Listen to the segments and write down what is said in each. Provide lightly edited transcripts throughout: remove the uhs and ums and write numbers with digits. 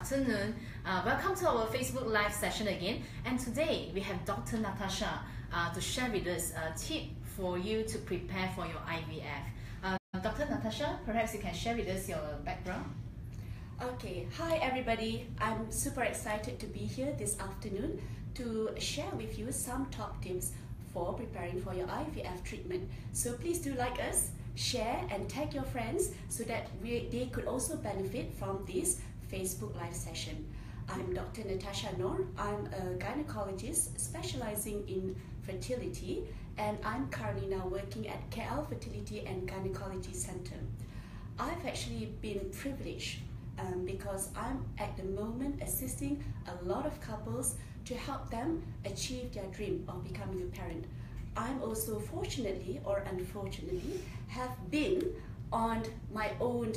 afternoon. Welcome to our Facebook Live session again. And today we have Dr. Natasha to share with us a tip for you to prepare for your IVF. Dr. Natasha, perhaps you can share with us your background. Okay, hi everybody. I'm super excited to be here this afternoon to share with you some top tips for preparing for your IVF treatment. So please do like us, share and tag your friends so that they could also benefit from this Facebook Live session. I'm Dr. Natasha Noor. I'm a gynecologist specializing in fertility, and I'm currently now working at KL Fertility and Gynecology Center. I've actually been privileged because I'm at the moment assisting a lot of couples to help them achieve their dream of becoming a parent. I'm also fortunately or unfortunately have been on my own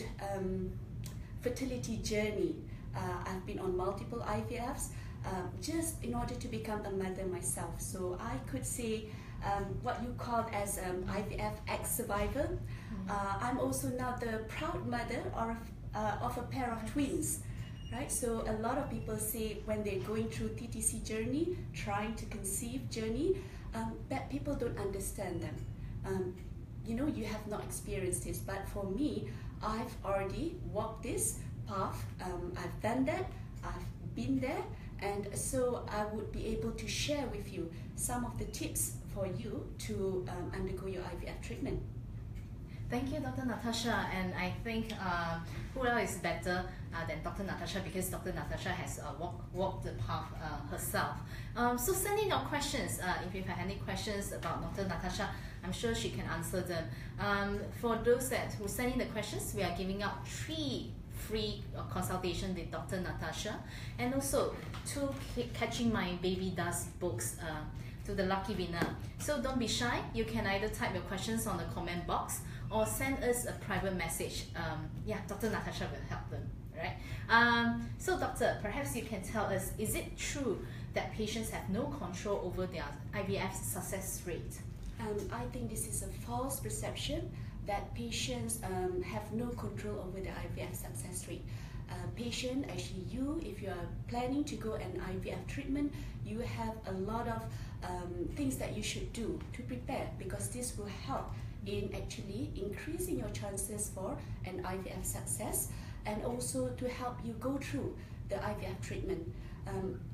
fertility journey. I've been on multiple IVFs just in order to become a mother myself. So I could say what you call as IVF ex-survivor. I'm also now the proud mother of a pair of twins. Right, so a lot of people say when they're going through TTC journey, trying to conceive journey, that people don't understand them. You know, you have not experienced this, but for me, I've already walked this path. I've done that, I've been there, and so I would be able to share with you some of the tips for you to undergo your IVF treatment. Thank you, Dr. Natasha, and I think who else is better than Dr. Natasha, because Dr. Natasha has walked the path herself. So send in your questions. If you have any questions about Dr. Natasha, I'm sure she can answer them. For those who send in the questions, we are giving out 3 free consultation with Dr. Natasha, and also 2 Catching My Baby Dust books to the lucky winner. So don't be shy. You can either type your questions on the comment box or send us a private message. Yeah, Dr. Natasha will help them, right? So doctor, perhaps you can tell us, is it true that patients have no control over their IVF success rate? I think this is a false perception that patients have no control over the IVF success rate. Patient, actually if you are planning to go an IVF treatment, you have a lot of things that you should do to prepare, because this will help in actually increasing your chances for an IVF success, and also to help you go through the IVF treatment.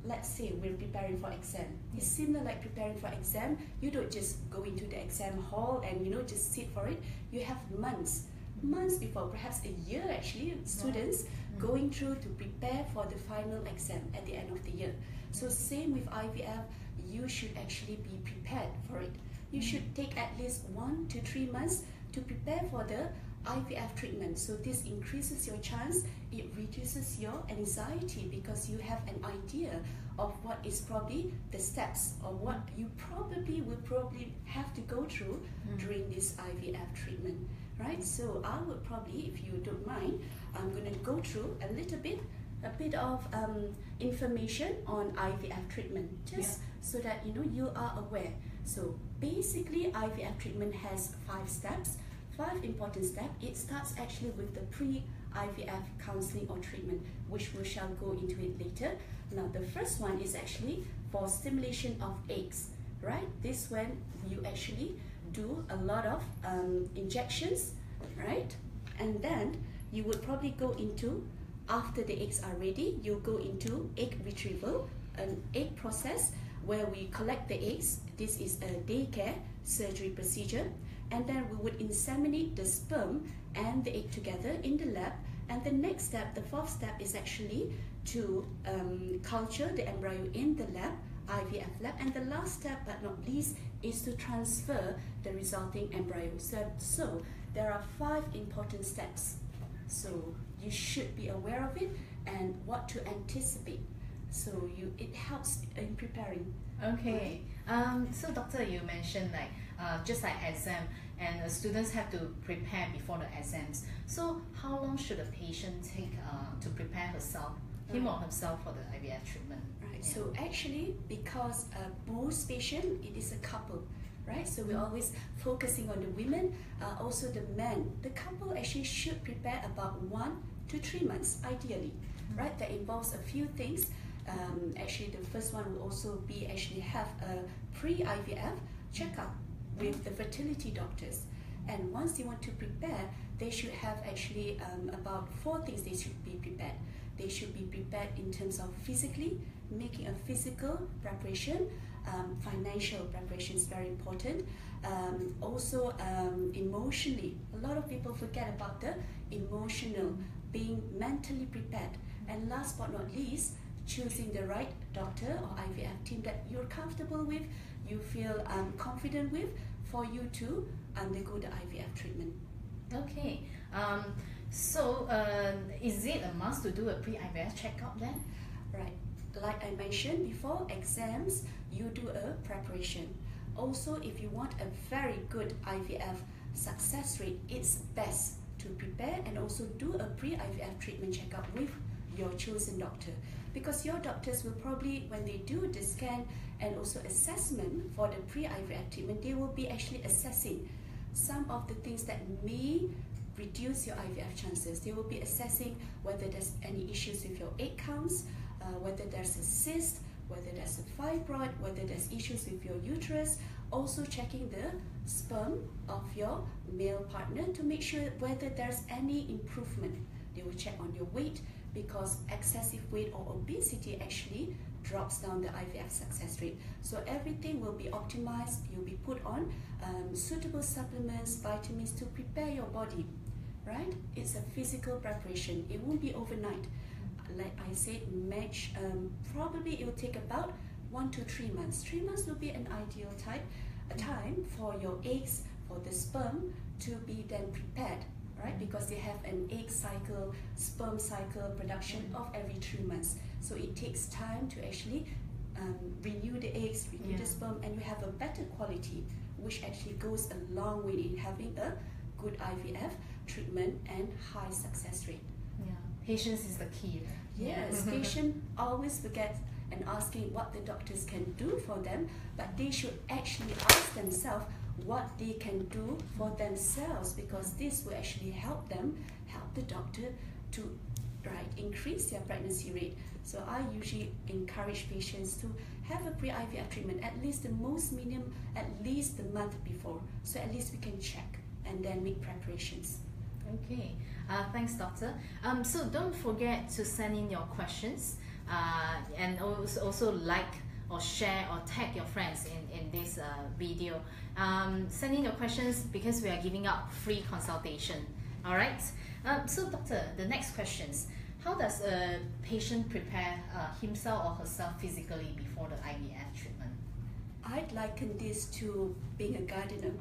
Let's say we're preparing for exam. It's similar like preparing for exam. You don't just go into the exam hall and just sit for it. You have months before, perhaps a year actually, students going through to prepare for the final exam at the end of the year. So same with IVF, you should actually be prepared for it. You should take at least 1 to 3 months to prepare for the IVF treatment. So this increases your chance, it reduces your anxiety, because you have an idea of what is probably the steps or what you will probably have to go through during this IVF treatment, right? So I would probably, if you don't mind, I'm going to go through a bit of information on IVF treatment, just so that you are aware. So basically, IVF treatment has 5 steps, 5 important steps. It starts actually with the pre-IVF counseling or treatment, which we shall go into it later. Now, the first one is actually for stimulation of eggs, right? This one you actually do a lot of injections, right? And then you would probably go into, after the eggs are ready, you go into egg retrieval, an egg process where we collect the eggs. This is a daycare surgery procedure, and then we would inseminate the sperm and the egg together in the lab. And the next step, the 4th step, is actually to culture the embryo in the lab, IVF lab. And the last step, but not least, is to transfer the resulting embryo. So there are 5 important steps. So you should be aware of it and what to anticipate. So it helps in preparing. Okay. So doctor, you mentioned just like exam, and students have to prepare before the exams. So how long should a patient take to prepare him or herself for the IVF treatment? Right. Yeah. So actually, because most patients, it is a couple, right? So we're always focusing on the women, also the men. The couple actually should prepare about 1 to 3 months, ideally. right? That involves a few things. Actually, the first one will also be actually have a pre-IVF checkup with the fertility doctors. And once they want to prepare, they should have actually about 4 things they should be prepared. They should be prepared in terms of physically, making a physical preparation. Financial preparation is very important. Also emotionally, a lot of people forget about the emotional, being mentally prepared. And last but not least, choosing the right doctor or IVF team that you're comfortable with, you feel confident with, for you to undergo the IVF treatment. Okay, so is it a must to do a pre-IVF checkup then? Right, like I mentioned before, exams, you do a preparation. Also, if you want a very good IVF success rate, it's best to prepare and also do a pre-IVF treatment checkup with your chosen doctor, because your doctors will probably, when they do the scan and also assessment for the pre-IVF treatment, they will be actually assessing some of the things that may reduce your IVF chances. They will be assessing whether there's any issues with your egg counts, whether there's a cyst, whether there's a fibroid, whether there's issues with your uterus, also checking the sperm of your male partner to make sure whether there's any improvement. They will check on your weight, because excessive weight or obesity actually drops down the IVF success rate. So everything will be optimized. You'll be put on suitable supplements, vitamins to prepare your body, right? It's a physical preparation. It won't be overnight. Like I said, probably it will take about 1 to 3 months. 3 months will be an ideal time for your eggs, for the sperm to be then prepared, right? Because they have an egg cycle, sperm cycle production of every 3 months. So it takes time to actually renew the eggs, renew the sperm, and you have a better quality, which actually goes a long way in having a good IVF treatment and high success rate. Yeah, patience is the key. Yes, patients always forget and asking what the doctors can do for them, but they should actually ask themselves what they can do for themselves, because this will actually help them, help the doctor to increase their pregnancy rate. So I usually encourage patients to have a pre-IVF treatment, at least the most minimum, at least the month before, so at least we can check and then make preparations. Okay, thanks doctor. So don't forget to send in your questions, and also like or share or tag your friends in this video. Send in your questions, because we are giving out free consultation. Alright, so doctor, the next questions. How does a patient prepare himself or herself physically before the IVF treatment? I'd liken this to being a gardener,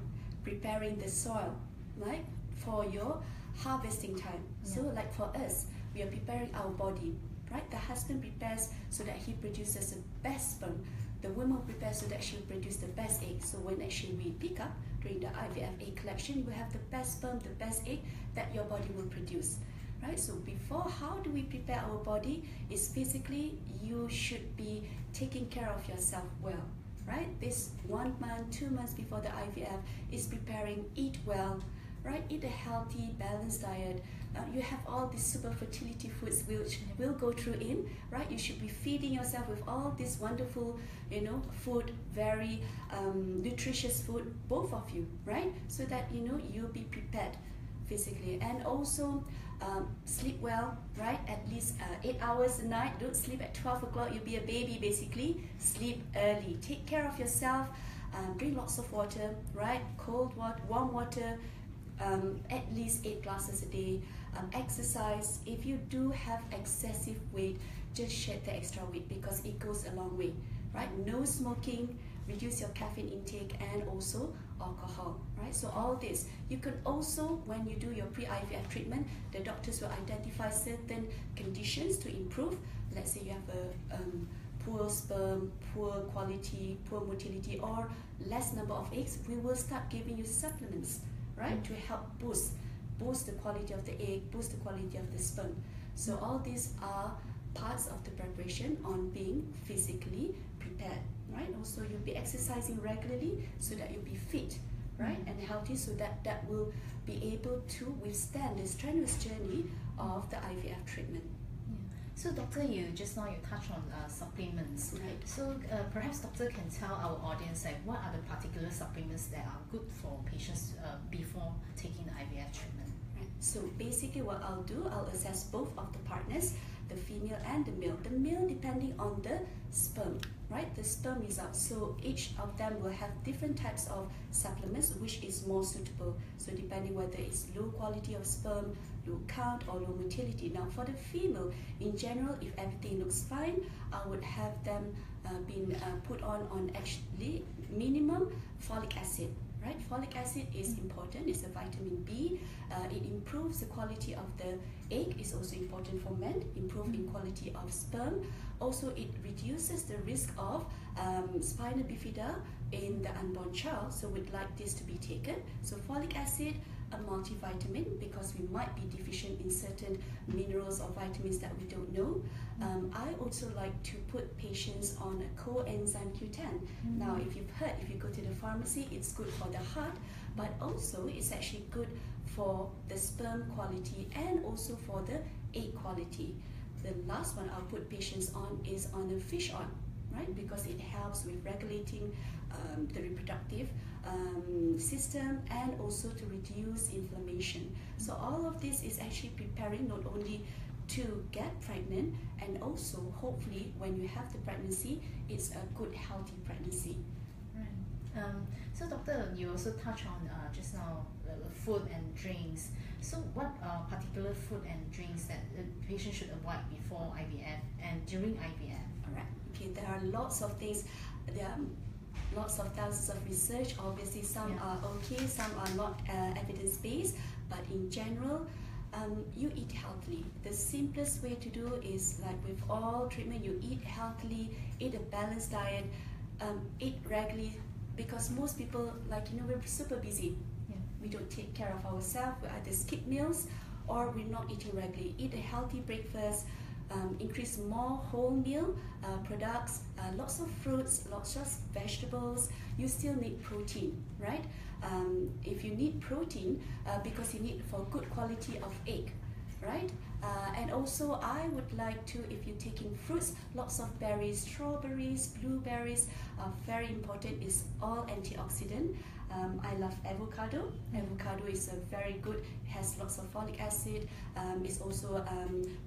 preparing the soil, right, for your harvesting time. So like for us, we are preparing our body, right? The husband prepares so that he produces the best sperm. The woman prepares so that she will produce the best egg. So when actually we pick up during the IVF egg collection, you will have the best sperm, the best egg that your body will produce. Right? So before, how do we prepare our body? Is physically, you should be taking care of yourself well, right? This 1 month, 2 months before the IVF is preparing, eat well, right? Eat a healthy, balanced diet. You have all these super fertility foods which will go through in, right? You should be feeding yourself with all this wonderful, food, very nutritious food, both of you, right? So that, you'll be prepared physically. And also, sleep well, right? At least 8 hours a night. Don't sleep at 12 o'clock, you'll be a baby basically. Sleep early. Take care of yourself. Drink lots of water, right? Cold water, warm water, at least 8 glasses a day. Exercise. If you do have excessive weight, just shed the extra weight, because it goes a long way, right? No smoking, reduce your caffeine intake, and also alcohol, right? So all this, you can also, when you do your pre-IVF treatment, the doctors will identify certain conditions to improve. Let's say you have a poor sperm, poor quality, poor motility, or less number of eggs. We will start giving you supplements, right, to help boost the quality of the egg, boost the quality of the sperm. So all these are parts of the preparation on being physically prepared, right? Also, you'll be exercising regularly so that you'll be fit, right, and healthy, so that will be able to withstand the strenuous journey of the IVF treatment. So doctor, just now you touched on supplements. Right. So perhaps doctor can tell our audience like what are the particular supplements that are good for patients before taking the IVF treatment. Right. So basically what I'll do, I'll assess both of the partners, the female and the male. The male depending on the sperm, right? The sperm result. So each of them will have different types of supplements which is more suitable. So depending whether it's low quality of sperm, low count or low motility. Now for the female, in general, if everything looks fine, I would have them been put on actually minimum folic acid. Right? Folic acid is important, it's a vitamin B. It improves the quality of the egg, it's also important for men, improve in quality of sperm. Also, it reduces the risk of spina bifida in the unborn child, so we'd like this to be taken. So folic acid, a multivitamin, because we might be deficient in certain minerals or vitamins that we don't know. I also like to put patients on a coenzyme Q-10. Now, if you've heard, if you go to the pharmacy, it's good for the heart, but also it's actually good for the sperm quality and also for the egg quality. The last one I'll put patients on is on a fish oil, right? Because it helps with regulating the reproductive system and also to reduce inflammation. So all of this is actually preparing not only to get pregnant and also hopefully when you have the pregnancy, it's a good healthy pregnancy. Right. So doctor, you also touched on just now food and drinks. So what are particular food and drinks that the patient should avoid before IVF and during IVF? Alright, okay, there are lots of things. There are lots of thousands of research. Obviously some are okay, some are not evidence-based, but in general, you eat healthily. The simplest way to do is like with all treatment, you eat healthily, eat a balanced diet, eat regularly, because most people, like, you know, we're super busy. We don't take care of ourselves, we either skip meals or we're not eating regularly. Eat a healthy breakfast, increase more whole meal products, lots of fruits, lots of vegetables. You still need protein, right? If you need protein, because you need for good quality of egg, right? And also I would like to, if you're taking fruits, lots of berries, strawberries, blueberries are very important. It's all antioxidant. I love avocado. Avocado is a very good, has lots of folic acid. It's also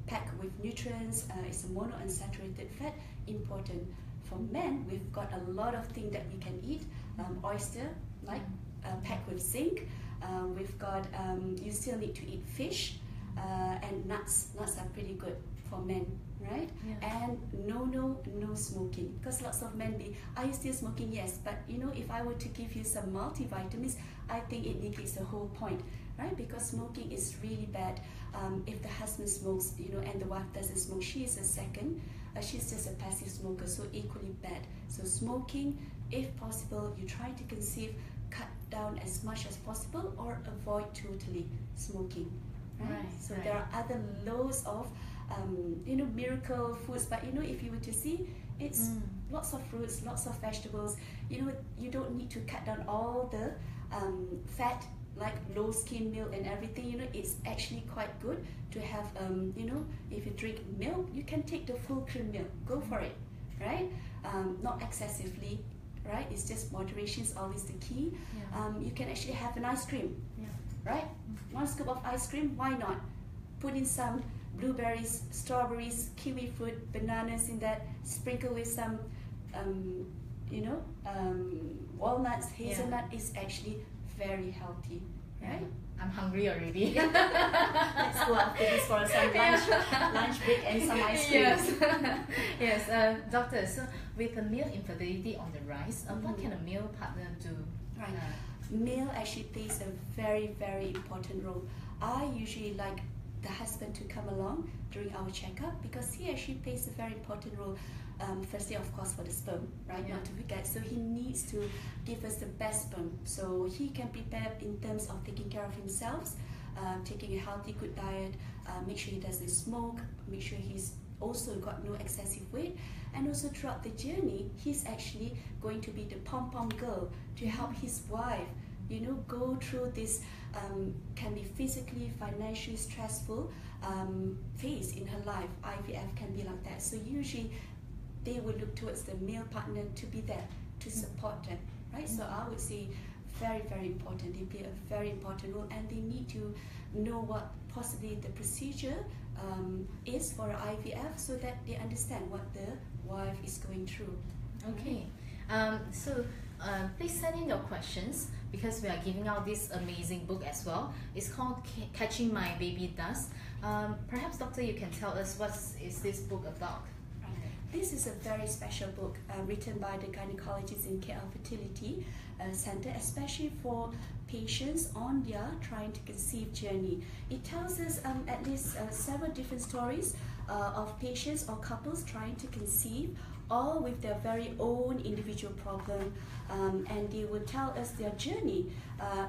packed with nutrients. It's a monounsaturated fat, important. For men, we've got a lot of things that we can eat. Oyster, like packed with zinc. We've got, you still need to eat fish. And nuts. Nuts are pretty good for men, right? And no smoking, because lots of men are you still smoking? Yes, but you know, if I were to give you some multivitamins, I think it negates the whole point, right? Because smoking is really bad. If the husband smokes, you know, and the wife doesn't smoke, she is a second, she's just a passive smoker, so equally bad. So smoking, if possible, you try to conceive, cut down as much as possible or avoid totally smoking. Right? So there are other loads of you know, miracle foods, but you know, if you were to see, it's lots of fruits, lots of vegetables. You know, you don't need to cut down all the fat, like low skim milk and everything. You know, it's actually quite good to have you know, if you drink milk, you can take the full cream milk, go for it, right? Not excessively, right? It's just moderation is always the key. You can actually have an ice cream, right? 1 scoop of ice cream, why not? Put in some blueberries, strawberries, kiwi fruit, bananas in that, sprinkle with some, you know, walnuts, hazelnut is actually very healthy, right? I'm hungry already. Let's go after this for some lunch break and some ice cream. Yes, doctor, so with the male infertility on the rise, what can a male partner do? Right. Male actually plays a very important role. I usually like the husband to come along during our checkup because he actually plays a very important role. Firstly, of course, for the sperm, right? Not to forget. So he needs to give us the best sperm. So he can prepare in terms of taking care of himself, taking a healthy, good diet, make sure he doesn't smoke, make sure he's also got no excessive weight, and also throughout the journey, he's actually going to be the pom-pom girl to help his wife, you know, go through this can be physically, financially stressful phase in her life, IVF can be like that. So usually they will look towards the male partner to be there, to support them, right? So I would say very, very important. They play a very important role, and they need to know what possibly the procedure is for IVF, so that they understand what the wife is going through. Okay, please send in your questions, because we are giving out this amazing book as well. It's called Catching My Baby Dust. Perhaps, doctor, you can tell us what is this book about? This is a very special book written by the gynecologists in KL Fertility Center, especially for patients on their trying to conceive journey. It tells us at least several different stories of patients or couples trying to conceive, all with their very own individual problem, and they will tell us their journey.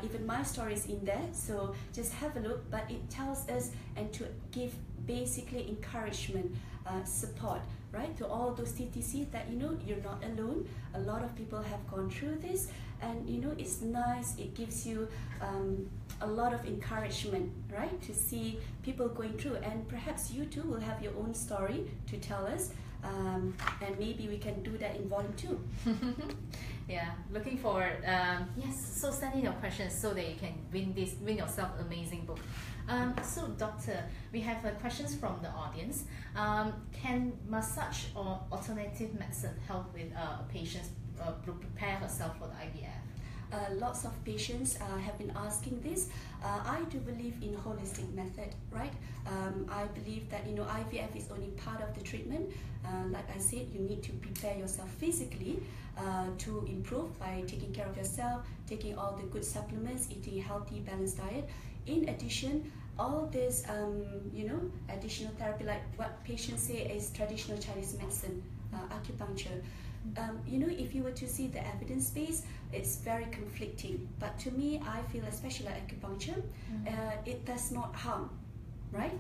Even my story is in there, so just have a look. But it tells us and to give basically encouragement, support, right, to all those TTC, that you're not alone. A lot of people have gone through this, and it's nice. It gives you a lot of encouragement, right, to see people going through, and perhaps you too will have your own story to tell us, and maybe we can do that in volume 2. Yeah, looking forward. Yes, so send in your questions so that you can win yourself an amazing book. So doctor, we have questions from the audience. Can massage or alternative medicine help with patients to prepare herself for the IVF? Lots of patients have been asking this. I do believe in holistic method, right? I believe that IVF is only part of the treatment. Like I said, you need to prepare yourself physically to improve by taking care of yourself, taking all the good supplements, eating a healthy, balanced diet. In addition, all this additional therapy, like what patients say is traditional Chinese medicine, acupuncture. If you were to see the evidence base, it's very conflicting. But to me, I feel, especially like acupuncture, it does not harm, right?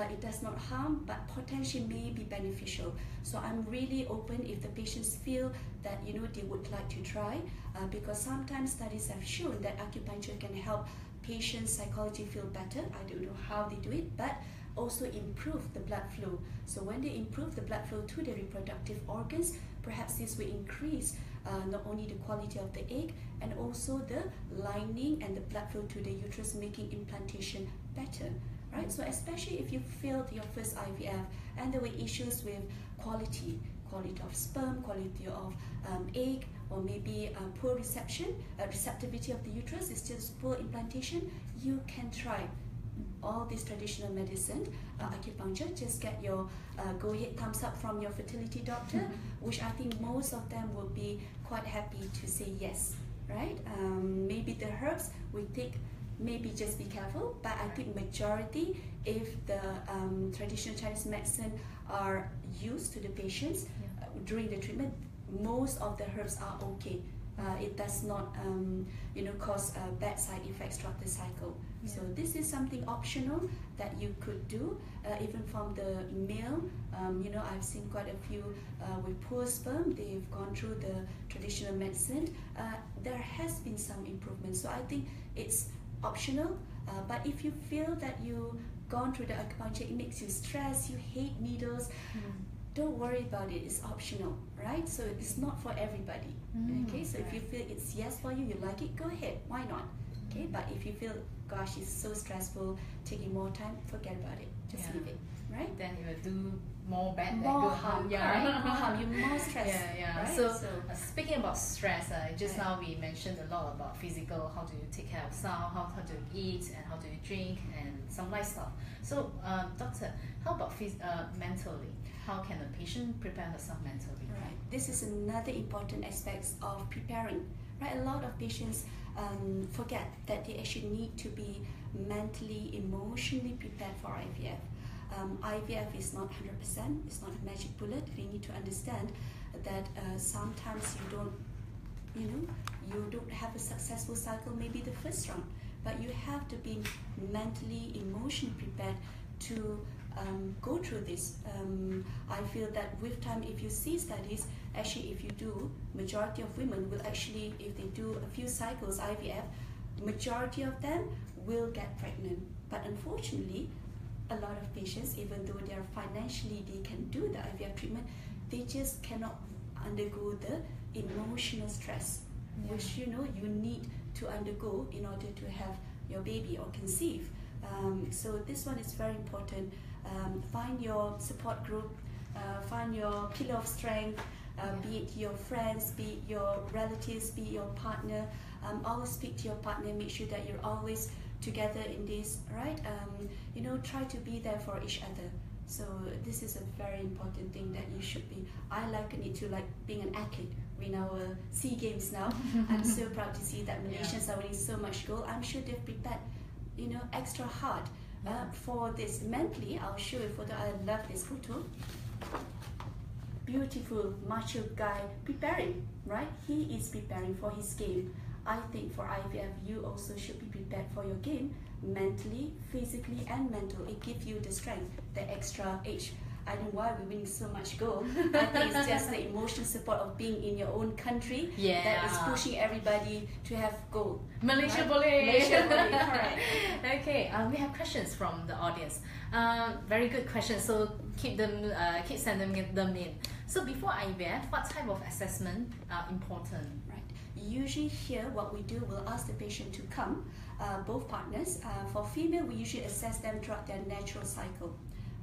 It does not harm, but potentially may be beneficial. So I'm really open if the patients feel that they would like to try, because sometimes studies have shown that acupuncture can help patients' psychology feel better. I don't know how they do it, but also improve the blood flow. So when they improve the blood flow to the reproductive organs, perhaps this will increase not only the quality of the egg, and also the lining and the blood flow to the uterus, making implantation better, right? So especially if you failed your first IVF and there were issues with quality of sperm, quality of egg, or maybe poor receptivity of the uterus, is just poor implantation, you can try all this traditional medicine, acupuncture. Just get your go-ahead thumbs up from your fertility doctor, which I think most of them will be quite happy to say yes, right? Maybe the herbs we take, maybe just be careful, but I think majority, if the traditional Chinese medicine are used to the patients during the treatment, most of the herbs are okay. It does not cause bad side effects throughout the cycle. So this is something optional that you could do, even from the male. I've seen quite a few with poor sperm. They've gone through the traditional medicine. There has been some improvement. So I think it's optional, but if you feel that you've gone through the acupuncture, it makes you stress, you hate needles, don't worry about it. It's optional, right? So it's not for everybody. Okay, so if you feel it's yes for you, you like it, go ahead, why not? Okay, but if you feel, gosh, it's so stressful, taking more time, forget about it, just leave it, right? Then it will do more bad than more good harm, right? More harm, you more stress. Right? So speaking about stress, just now we mentioned a lot about physical, how do you take care of yourself, how do you eat, and how do you drink, and some lifestyle. So doctor, how about mentally? How can a patient prepare herself mentally? Right, this is another important aspect of preparing, right? A lot of patients forget that they actually need to be mentally, emotionally prepared for IVF. IVF is not 100%, it's not a magic bullet. We need to understand that sometimes you don't have a successful cycle, maybe the first round, but you have to be mentally, emotionally prepared to go through this. I feel that with time, if you see studies, actually if you do, majority of women will actually, if they do a few cycles IVF, majority of them will get pregnant. But unfortunately, a lot of patients, even though they are financially, they can do the IVF treatment, they just cannot undergo the emotional stress, which you need to undergo in order to have your baby or conceive. So this one is very important. Find your support group, find your pillar of strength, be it your friends, be it your relatives, be it your partner. Always speak to your partner, make sure that you're always together in this, right? Try to be there for each other. So this is a very important thing that you should be. I liken it to like being an athlete. In our SEA Games now, I'm so proud to see that Malaysians are winning so much gold. I'm sure they've prepared, extra hard for this. Mentally, I'll show you a photo. I love this photo. Beautiful macho guy preparing, right? He is preparing for his game. I think for IVF, you also should be prepared for your game, mentally, physically, and mental. It gives you the strength, the extra edge. I don't know why we're winning so much gold. I think it's just the emotional support of being in your own country that is pushing everybody to have gold. Malaysia right? boleh. Malaysia boleh, correct. Okay, we have questions from the audience. Very good questions, so keep sending them in. So before IVF, what type of assessment are important? Right. Usually here, what we do, we'll ask the patient to come, both partners. For female, we usually assess them throughout their natural cycle.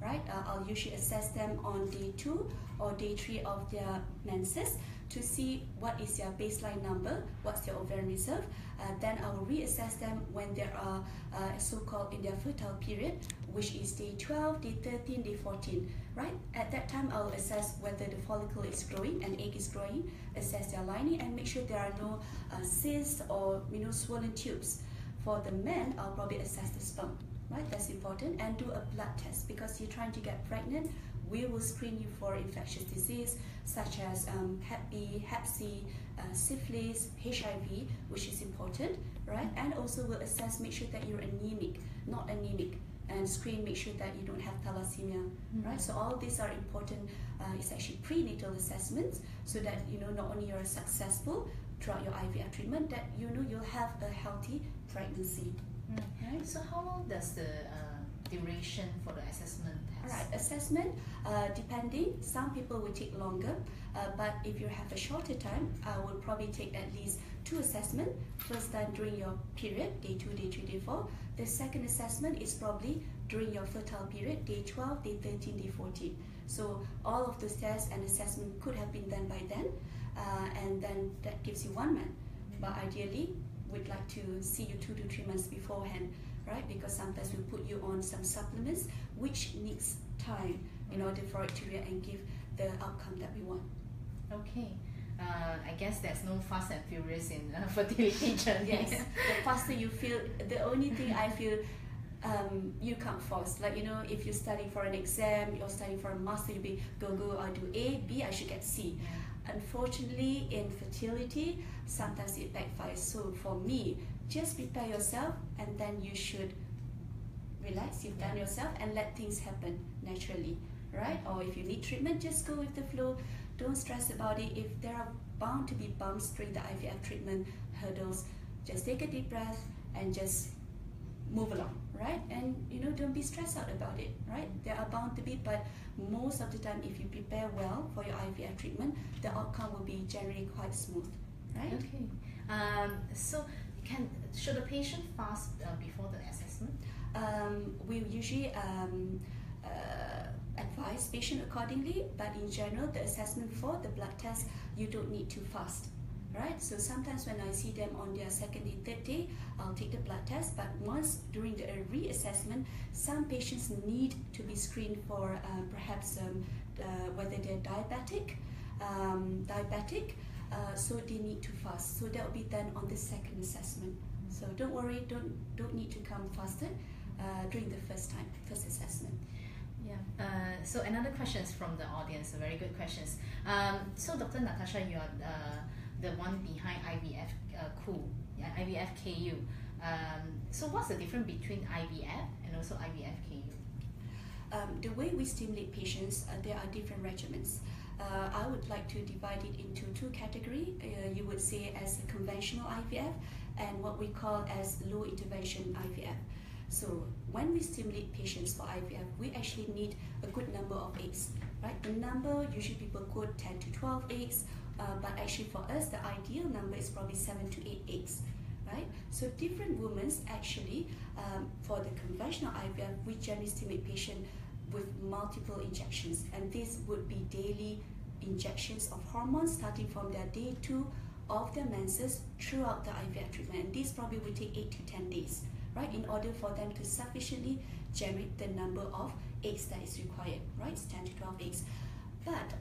Right, I'll usually assess them on day 2 or day 3 of their menses to see what is their baseline number, what's their ovarian reserve. Then I will reassess them when they are so-called in their fertile period, which is day 12, day 13, day 14. Right, at that time I'll assess whether the follicle is growing and egg is growing, assess their lining, and make sure there are no cysts or swollen tubes. For the men, I'll probably assess the sperm. Right, that's important, and do a blood test because you're trying to get pregnant. We will screen you for infectious disease such as Hep B, Hep C, syphilis, HIV, which is important, right? And also we'll assess, make sure that you're not anemic, and screen, make sure that you don't have thalassemia, right? So all these are important. It's actually prenatal assessments, so that not only you're successful throughout your IVF treatment, that you'll have a healthy pregnancy. Right. So how long does the duration for the assessment test? Alright, assessment, depending, some people will take longer, but if you have a shorter time, I will probably take at least 2 assessments. First done during your period, day 2, day 3, day 4. The second assessment is probably during your fertile period, day 12, day 13, day 14. So all of those tests and assessment could have been done by then, and then that gives you 1 month. But ideally, we'd like to see you 2 to 3 months beforehand, right? Because sometimes we put you on some supplements which needs time in order for it to and give the outcome that we want. Okay. I guess there's no fast and furious in fertility journey. Yes. The faster you feel, the only thing I feel you can't force. Like, if you're studying for an exam, you're studying for a master, you'll be go, I'll do A, B, I should get C. Unfortunately, in fertility, sometimes it backfires. So for me, just prepare yourself, and then you should relax, you've done yourself, and let things happen naturally, right? Or if you need treatment, just go with the flow. Don't stress about it. If there are bound to be bumps during the IVF treatment, hurdles, just take a deep breath and just move along, right? And don't be stressed out about it, right? There are bound to be, but most of the time, if you prepare well for your IVF treatment, the outcome will be generally quite smooth, right? Okay. So should a patient fast before the assessment? We usually advise patient accordingly, but in general, the assessment for the blood test, you don't need to fast. Right? So sometimes when I see them on their 2nd day, 3rd day, I'll take the blood test, but once during the reassessment, some patients need to be screened for perhaps whether they're diabetic, so they need to fast. So that will be done on the 2nd assessment. So don't worry, don't need to come fasted during the first assessment. Yeah. So another questions from the audience, very good questions. So Dr. Natasha, you are the one behind Ivf Ivf KU. So what's the difference between IVF and also Ivf KU? The way we stimulate patients, there are different regimens. I would like to divide it into 2 categories. You would say as a conventional IVF and what we call as low intervention IVF. So when we stimulate patients for IVF, we actually need a good number of eggs, right? The number, usually people quote 10 to 12 eggs, but actually for us, the ideal number is probably 7 to 8 eggs, right? So different women actually, for the conventional IVF, we generally stimulate patients with multiple injections, and this would be daily injections of hormones starting from their day 2 of their menses throughout the IVF treatment. And this probably will take 8 to 10 days, right, in order for them to sufficiently generate the number of eggs that is required, right? It's 10 to 12 eggs. But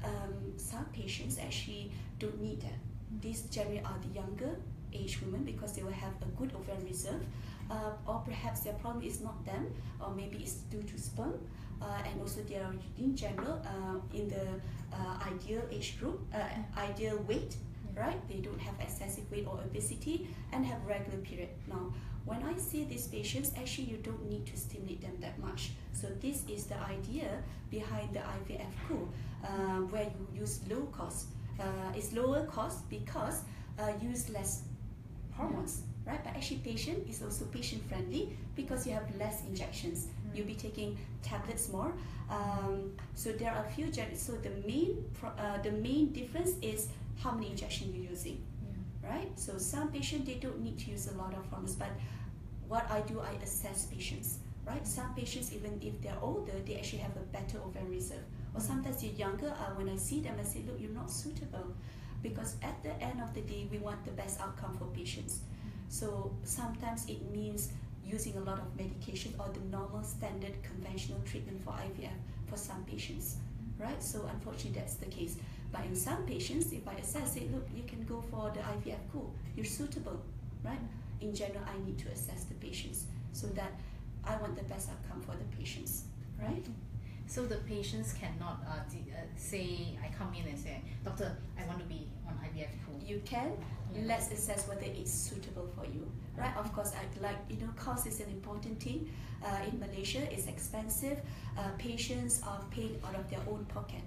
some patients actually don't need that. These generally are the younger age women because they will have a good ovarian reserve, or perhaps their problem is not them, or maybe it's due to sperm, and also they are in general in the ideal age group, ideal weight, right? They don't have excessive weight or obesity and have regular period. Now, when I see these patients, actually you don't need to stimulate them that much. So this is the idea behind the IVF Q, where you use low cost. It's lower cost because use less hormones, right? But actually patient is also patient friendly because you have less injections. You'll be taking tablets more. So there are a few, so the main difference is how many injections you're using, right? So some patients, they don't need to use a lot of hormones, but what I do, I assess patients, right? Some patients, even if they're older, they actually have a better ovarian reserve. Or sometimes they're younger, when I see them, I say, look, you're not suitable. Because at the end of the day, we want the best outcome for patients. So sometimes it means using a lot of medication or the normal standard conventional treatment for IVF for some patients, right? So unfortunately, that's the case. But in some patients, if I assess it, look, you can go for the IVF Q, you're suitable, right? In general, I need to assess the patients so that I want the best outcome for the patients, right? So the patients cannot say, I come in and say, doctor, I want to be on IVF Q. You can. Let's assess whether it's suitable for you, right? Of course, I'd like, cost is an important thing. In Malaysia, it's expensive. Patients are paid out of their own pocket.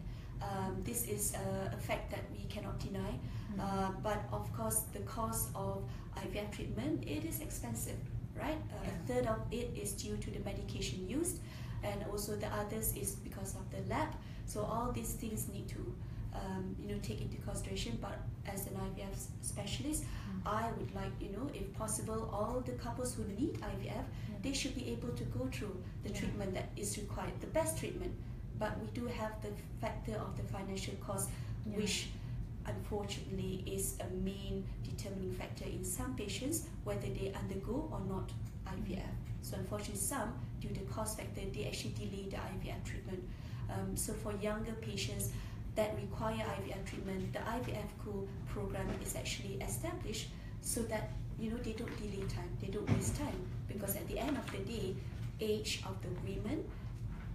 This is a fact that we cannot deny. But of course, the cost of IVF treatment, it is expensive, right? A third of it is due to the medication used, and also the others is because of the lab. So all these things need to take into consideration. But as an IVF specialist, I would like, if possible, all the couples who need IVF, they should be able to go through the treatment that is required, the best treatment. But we do have the factor of the financial cost, which unfortunately is a main determining factor in some patients, whether they undergo or not IVF. So unfortunately, some, due to cost factor, they actually delay the IVF treatment. So for younger patients that require IVF treatment, the IVF Q program is actually established so that they don't delay time, they don't waste time, because at the end of the day, age of the women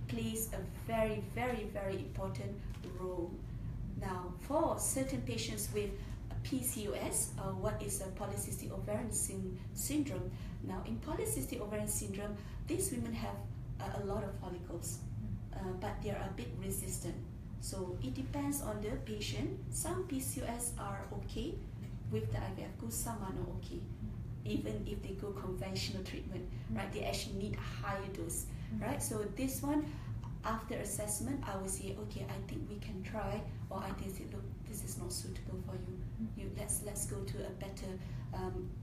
plays a very, very, very important role. Now, for certain patients with PCOS, what is a polycystic ovarian syndrome? Now, in polycystic ovarian syndrome, these women have a lot of follicles, but they are a bit resistant. So it depends on the patient. Some PCOS are okay with the IVF Q, some are not okay. Even if they go conventional treatment, right? They actually need a higher dose, right? So this one, after assessment, I will say, okay, I think we can try, or I think, look, this is not suitable for you. Let's go to a better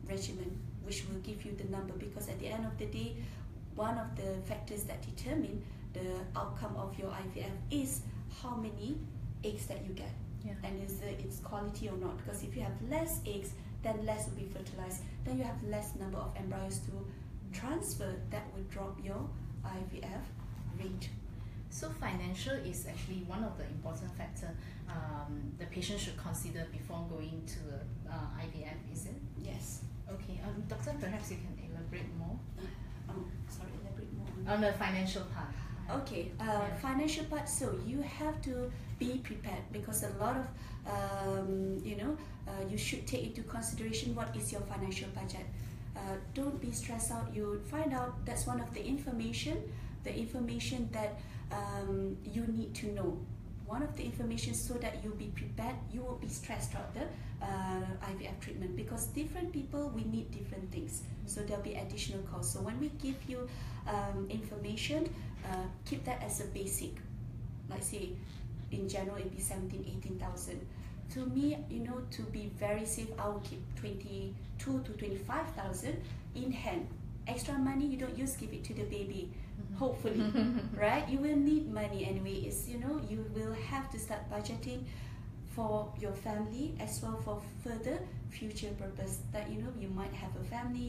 regimen, which will give you the number. Because at the end of the day, one of the factors that determine the outcome of your IVF is how many eggs that you get, and is its quality or not. Because if you have less eggs, then less will be fertilized. Then you have less number of embryos to transfer. That would drop your IVF rate. So financial is actually one of the important factors the patient should consider before going to IVF, is it? Yes. Okay, doctor, perhaps you can elaborate more? Elaborate more on the financial part. Okay, financial part, so you have to be prepared, because a lot of, you should take into consideration what is your financial budget. Don't be stressed out. You find out that's one of the information that you need to know. one of the information so that you'll be prepared, you will be stressed throughout the IVF treatment, because different people, we need different things. So there'll be additional costs. So when we give you information, keep that as a basic. Like say, in general, it'd be 18,000. To me, to be very safe, I will keep 22 to 25,000 in hand. Extra money you don't use, give it to the baby. Hopefully, right? You will need money anyway. You will have to start budgeting for your family as well for further future purpose. That you might have a family,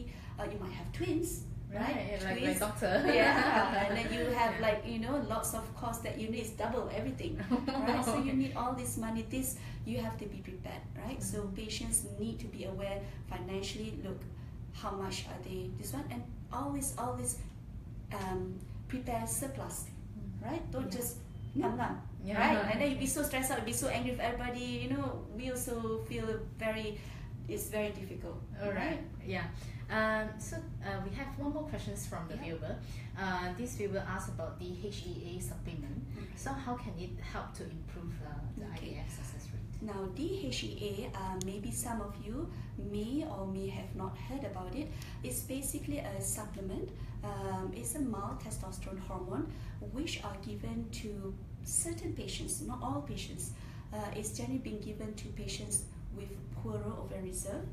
you might have twins. Right, like my doctor. Yeah, and then you have lots of costs that you need, double everything, right? So you need all this money. You have to be prepared, right? So patients need to be aware financially. Look, how much are they? This one, and always prepare surplus, right? Don't just num, right? And then you be so stressed out, you be so angry with everybody. We also feel it's very difficult. All right. Yeah. So we have one more questions from the viewer. This viewer asked about the DHEA supplement. So how can it help to improve the IVF success rate? Now DHEA, maybe some of you may or may have not heard about it. It's basically a supplement. It's a mild testosterone hormone which are given to certain patients, not all patients. It's generally been given to patients with poorer ovarian reserve.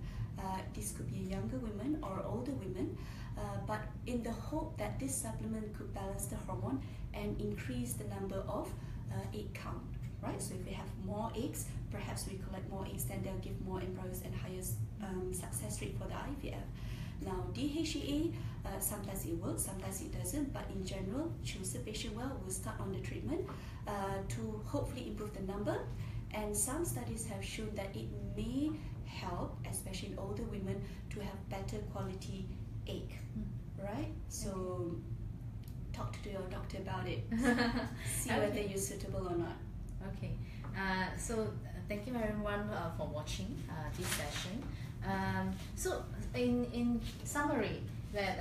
This could be younger women or older women, but in the hope that this supplement could balance the hormone and increase the number of egg count, right? So if we have more eggs, perhaps we collect more eggs, then they'll give more embryos and higher success rate for the IVF. Now DHEA, sometimes it works, sometimes it doesn't, but in general, choose the patient well, we'll start on the treatment to hopefully improve the number. And some studies have shown that it may help, especially in older women, to have better quality egg, right? So talk to your doctor about it. See whether you're suitable or not. Okay. So thank you everyone for watching this session. So in summary, that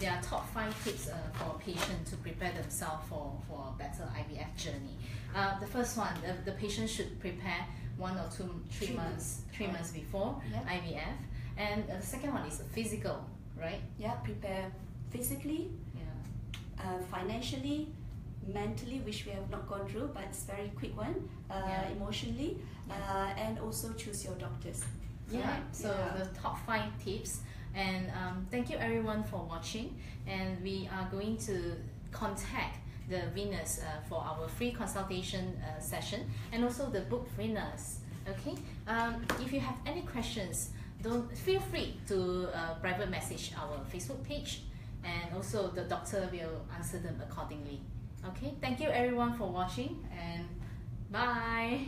there are top 5 tips for patients to prepare themselves for a better IVF journey. The first one, the patient should prepare 1 or 3 months before IVF, and the second one is physical, right? Yeah, prepare physically, financially, mentally, which we have not gone through, but it's very quick one. Emotionally, and also choose your doctors. So the top 5 tips. And thank you everyone for watching, and we are going to contact the winners for our free consultation session, and also the book winners. Okay, if you have any questions, don't feel free to private message our Facebook page, and also the doctor will answer them accordingly. Okay, thank you everyone for watching, and bye.